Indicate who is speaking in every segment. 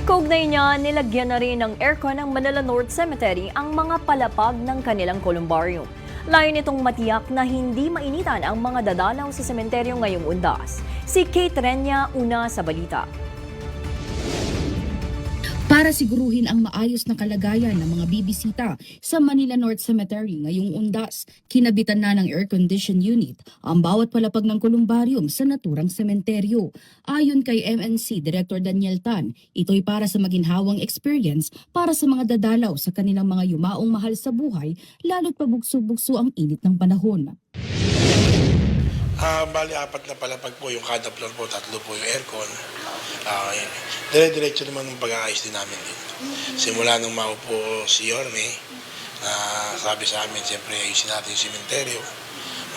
Speaker 1: Kaugnay niya, nilagyan na rin ng aircon ng Manila North Cemetery ang mga palapag ng kanilang columbarium. Layo nitong matiyak na hindi mainitan ang mga dadalaw sa sementeryo ngayong undas. Si Kate Renya, una sa balita.
Speaker 2: Para siguruhin ang maayos na kalagayan ng mga bibisita sa Manila North Cemetery ngayong undas, kinabitan na ng air-conditioned unit ang bawat palapag ng kolumbarium sa naturang sementeryo. Ayon kay MNC Director Daniel Tan, ito'y para sa maginhawang experience para sa mga dadalaw sa kanilang mga yumaong mahal sa buhay, lalo't pabugso-bugso ang init ng panahon.
Speaker 3: Bali, 4 na palapag po yung kada floor po, 3 po yung aircon. Dire-diretso naman yung pag-aayos din namin dito. Simula nung maupo si Yorme, sabi sa amin, siyempre ayusin natin yung sementeryo.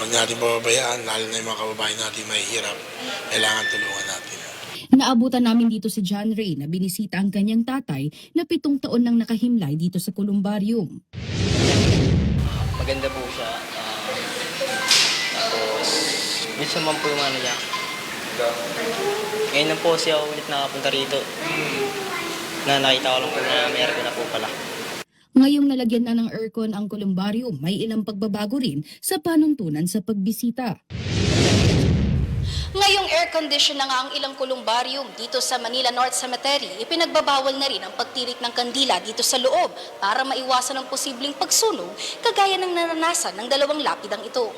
Speaker 3: Huwag natin pababayaan, lalo na yung mga kababayan natin mahihirap, kailangan tulungan natin.
Speaker 2: Naabutan namin dito si John Ray na binisita ang kanyang tatay na 7 taon nang nakahimlay dito sa columbarium.
Speaker 4: Maganda po siya. Tapos, minsan man po yung ano niya. Ngayon na po siya ulit nakapunta rito. Nakita ko lang po na may aircon na po pala.
Speaker 2: Ngayong nalagyan na ng aircon ang columbarium, may ilang pagbabago rin sa panuntunan sa pagbisita.
Speaker 5: Ngayong air-condition na nga ang ilang kolumbarium dito sa Manila North Cemetery, ipinagbabawal na rin ang pagtirik ng kandila dito sa loob para maiwasan ang posibleng pagsunog kagaya ng naranasan ng 2 lapidang ito.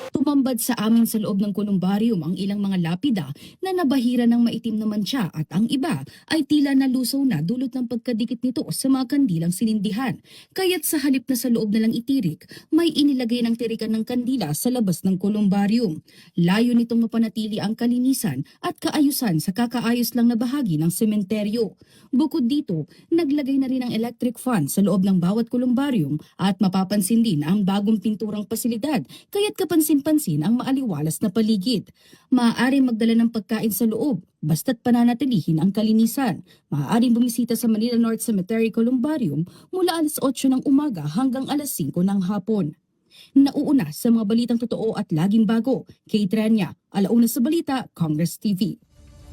Speaker 2: Tumambad sa amin sa loob ng kolumbarium ang ilang mga lapida na nabahira ng maitim na mantsa at ang iba ay tila nalusaw na dulot ng pagkadikit nito sa mga kandilang sinindihan. Kaya't sa halip na sa loob na lang itirik, may inilagay ng tirikan ng kandila sa labas ng kolumbarium. Layo nitong mapanatili ang kalinisan at kaayusan sa kakaayos lang na bahagi ng sementeryo. Bukod dito, naglagay na rin ng electric fan sa loob ng bawat kolumbarium at mapapansin din ang bagong pinturang pasilidad, kaya't kapansin-pansin ang maaliwalas na paligid. Maaaring magdala ng pagkain sa loob, basta't pananatilihin ang kalinisan. Maaaring bumisita sa Manila North Cemetery Columbarium mula alas 8 ng umaga hanggang alas 5 ng hapon. Nauuna sa mga balitang totoo at laging bago, Kate Renya, Alauna sa Balita, Congress TV.